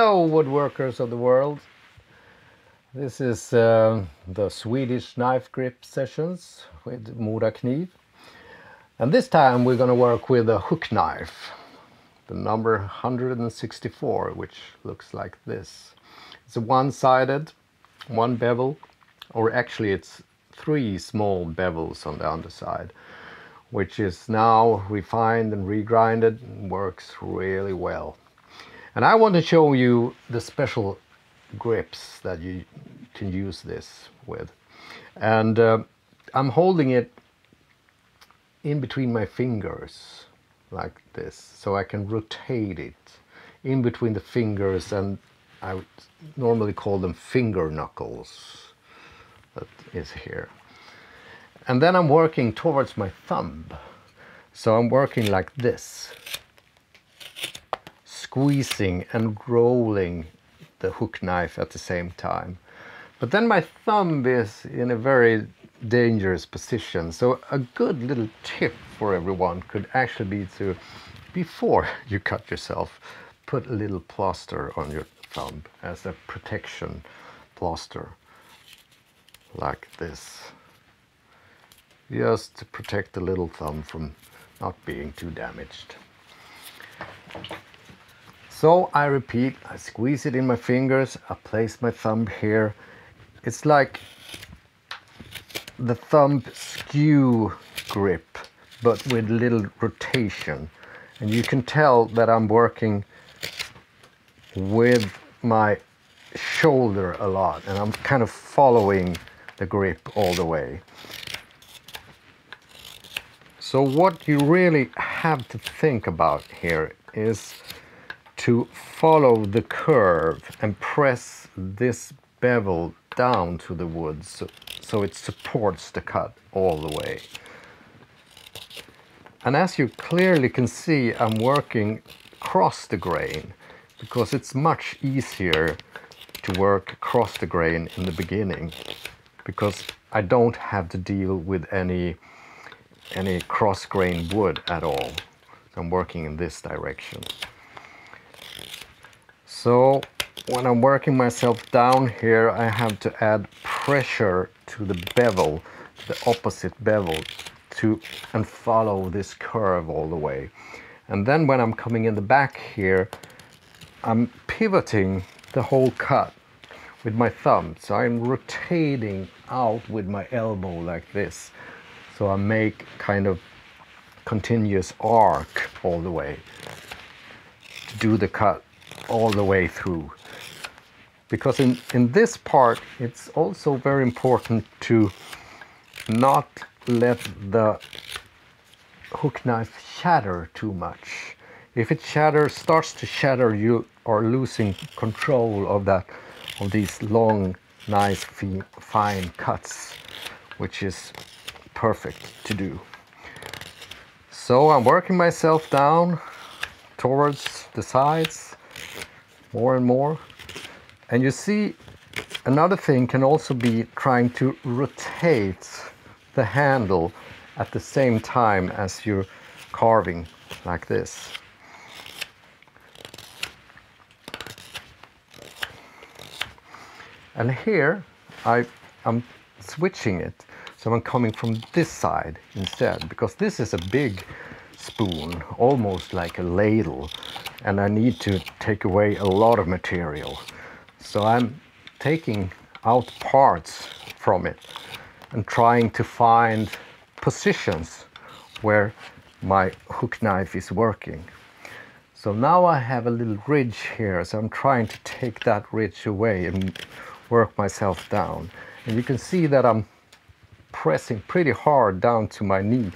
Hello woodworkers of the world. This is the Swedish knife grip sessions with Morakniv. And this time we're going to work with a hook knife, the number 164, which looks like this. It's a one-sided, one bevel, or actually it's three small bevels on the underside, which is now refined and regrinded and works really well. And I want to show you the special grips that you can use this with. And I'm holding it in between my fingers like this, so I can rotate it in between the fingers, and I would normally call them finger knuckles. That is here. And then I'm working towards my thumb. So I'm working like this, squeezing and rolling the hook knife at the same time. But then my thumb is in a very dangerous position. So a good little tip for everyone could actually be to, before you cut yourself, put a little plaster on your thumb as a protection plaster, like this. Just to protect the little thumb from not being too damaged. So I repeat, I squeeze it in my fingers, I place my thumb here. It's like the thumb skew grip, but with little rotation. And you can tell that I'm working with my shoulder a lot, and I'm kind of following the grip all the way. So what you really have to think about here is to follow the curve and press this bevel down to the wood so it supports the cut all the way. And as you clearly can see, I'm working across the grain because it's much easier to work across the grain in the beginning, because I don't have to deal with any cross grain wood at all. So I'm working in this direction. So when I'm working myself down here, I have to add pressure to the bevel, the opposite bevel, and follow this curve all the way. And then when I'm coming in the back here, I'm pivoting the whole cut with my thumb. So I'm rotating out with my elbow like this. So I make kind of continuous arc all the way to do the cut all the way through. Because in this part, it's also very important to not let the hook knife shatter too much. If it starts to shatter, you are losing control of these long, nice, fine cuts, which is perfect to do. So I'm working myself down towards the sides more and more. And you see, another thing can also be trying to rotate the handle at the same time as you're carving like this. And here I'm switching it. So I'm coming from this side instead, because this is a big spoon, almost like a ladle, and I need to take away a lot of material. So I'm taking out parts from it and trying to find positions where my hook knife is working. So now I have a little ridge here, so I'm trying to take that ridge away and work myself down. And you can see that I'm pressing pretty hard down to my knee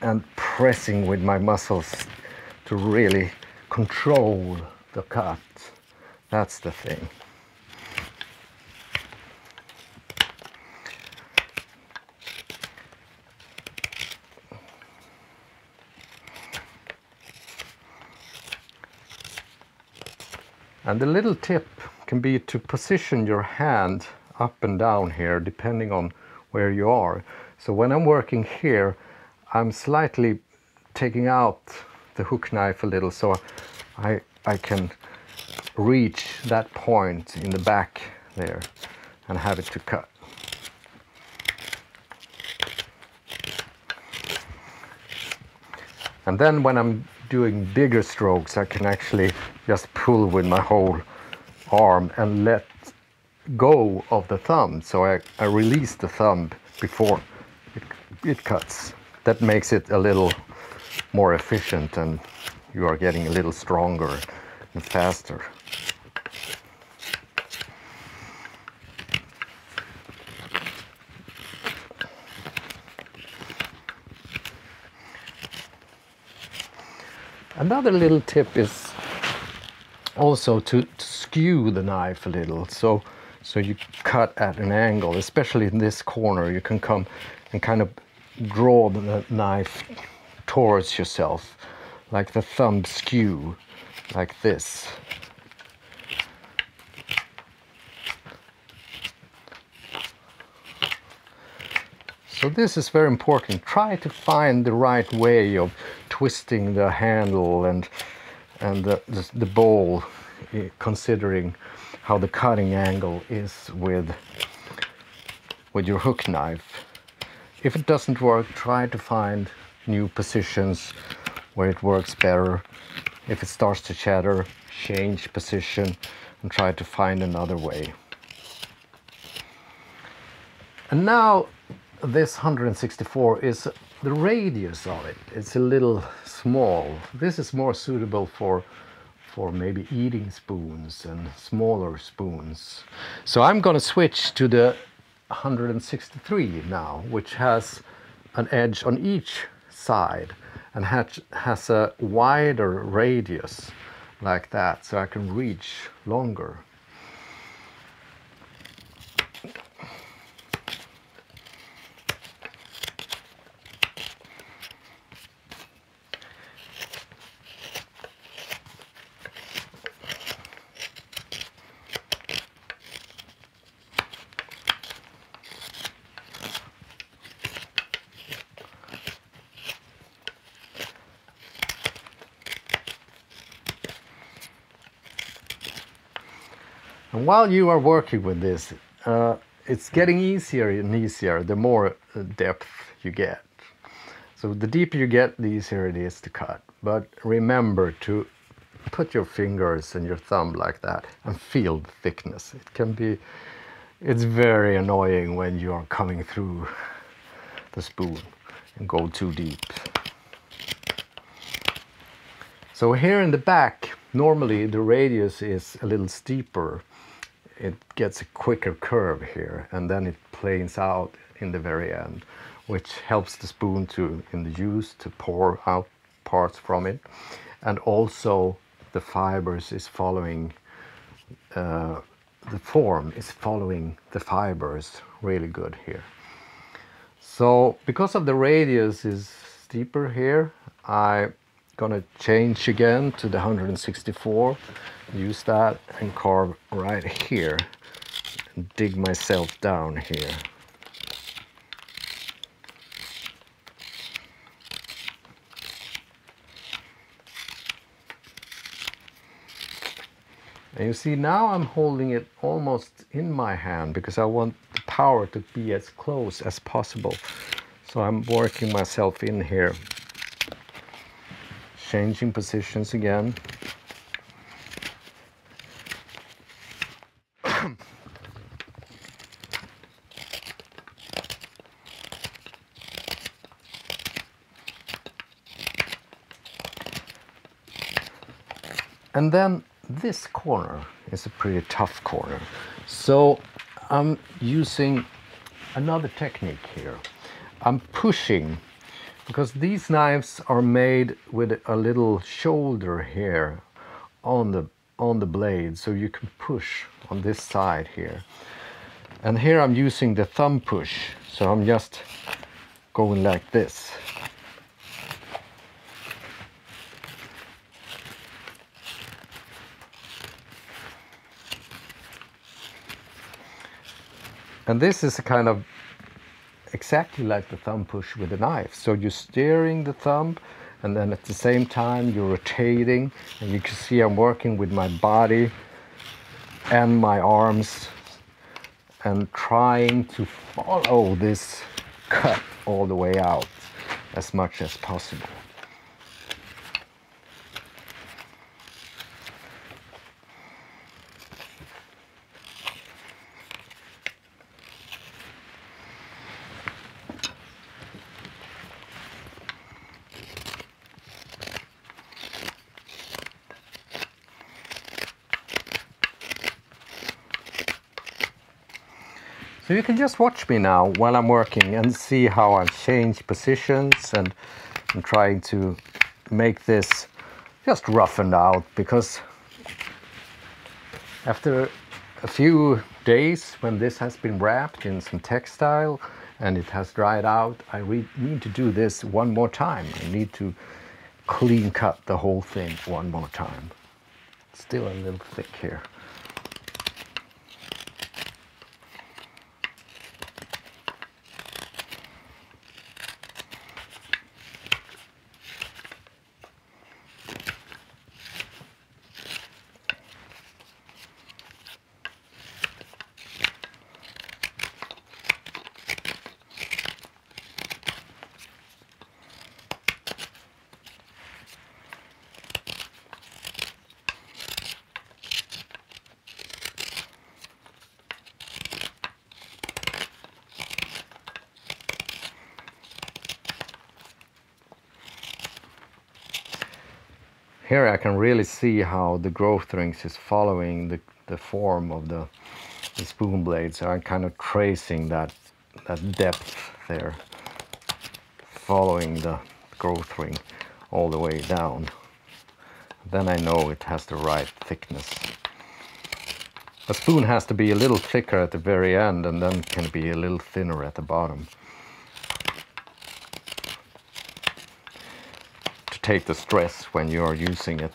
and pressing with my muscles to really control the cut. That's the thing. And the little tip can be to position your hand up and down here, depending on where you are. So when I'm working here, I'm slightly taking out the hook knife a little, so I can reach that point in the back there and have it to cut. And then when I'm doing bigger strokes, I can actually just pull with my whole arm and let go of the thumb. So I release the thumb before it cuts. That makes it a little more efficient and you are getting a little stronger and faster. Another little tip is also to skew the knife a little, so you cut at an angle, especially in this corner. You can come and kind of draw the knife towards yourself, like the thumb skew, like this. So this is very important. Try to find the right way of twisting the handle and the bowl, considering how the cutting angle is with your hook knife. If it doesn't work, try to find new positions where it works better. If it starts to chatter, change position and try to find another way. And now this 164 is the radius of it. It's a little small. This is more suitable for maybe eating spoons and smaller spoons. So I'm going to switch to the 163 now, which has an edge on each side and has a wider radius like that, so I can reach longer. And while you are working with this, it's getting easier and easier the more depth you get. So the deeper you get, the easier it is to cut. But remember to put your fingers and your thumb like that and feel the thickness. It's very annoying when you are coming through the spoon and go too deep. So here in the back, normally the radius is a little steeper. It gets a quicker curve here and then it planes out in the very end, which helps the spoon in the juice to pour out parts from it. And also the fibers is following, the form is following the fibers really good here. So because of the radius is steeper here, I'm gonna change again to the 164, use that and carve right here and dig myself down here. And you see now I'm holding it almost in my hand because I want the power to be as close as possible. So I'm working myself in here, changing positions again. And then this corner is a pretty tough corner. So I'm using another technique here. I'm pushing, because these knives are made with a little shoulder here on the blade, so you can push on this side here. And here I'm using the thumb push, so I'm just going like this. And this is a kind of exactly like the thumb push with a knife. So you're steering the thumb and then at the same time you're rotating, and you can see I'm working with my body and my arms and trying to follow this cut all the way out as much as possible. So you can just watch me now while I'm working and see how I've changed positions, and I'm trying to make this just roughened out, because after a few days when this has been wrapped in some textile and it has dried out, I need to do this one more time. I need to clean cut the whole thing one more time. Still a little thick here. Here I can really see how the growth rings is following the form of the spoon blade. So I'm kind of tracing that depth there, following the growth ring all the way down. Then I know it has the right thickness. A spoon has to be a little thicker at the very end and then can be a little thinner at the bottom, take the stress when you are using it.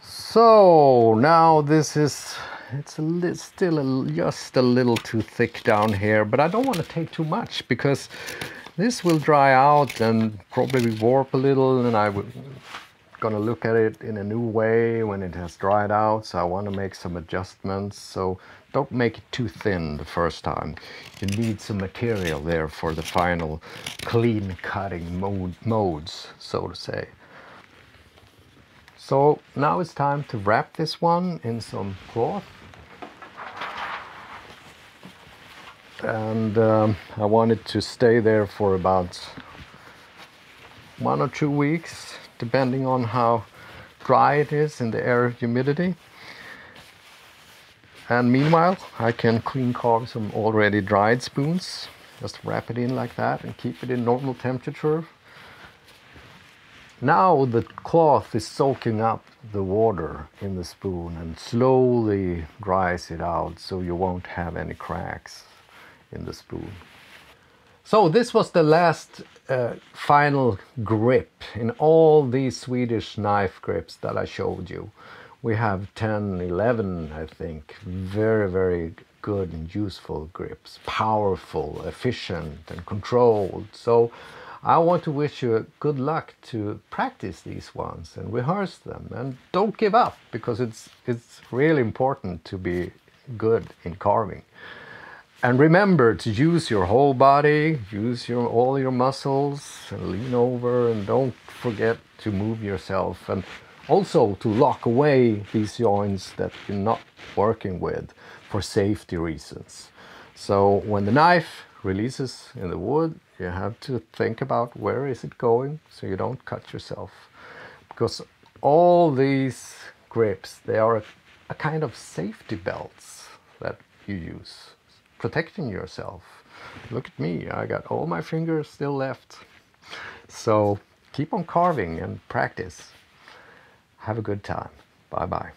So now this is, still just a little too thick down here, but I don't want to take too much because this will dry out and probably warp a little, and I'm gonna look at it in a new way when it has dried out. So I want to make some adjustments. So don't make it too thin the first time. You need some material there for the final clean cutting modes, so to say. So now it's time to wrap this one in some cloth. And I want it to stay there for about 1 or 2 weeks, depending on how dry it is in the air humidity. And meanwhile, I can clean carve some already dried spoons. Just wrap it in like that and keep it in normal temperature. Now the cloth is soaking up the water in the spoon and slowly dries it out, so you won't have any cracks in the spoon. So this was the last final grip in all these Swedish knife grips that I showed you. We have 10, 11, I think, very, very good and useful grips, powerful, efficient and controlled. So I want to wish you good luck to practice these ones and rehearse them, and don't give up, because it's really important to be good in carving. And remember to use your whole body, use all your muscles, and lean over, and don't forget to move yourself, and also to lock away these joints that you're not working with for safety reasons. So when the knife releases in the wood, you have to think about where is it going so you don't cut yourself. Because all these grips, they are a kind of safety belts that you use, protecting yourself. Look at me, I got all my fingers still left. So keep on carving and practice. Have a good time. Bye bye.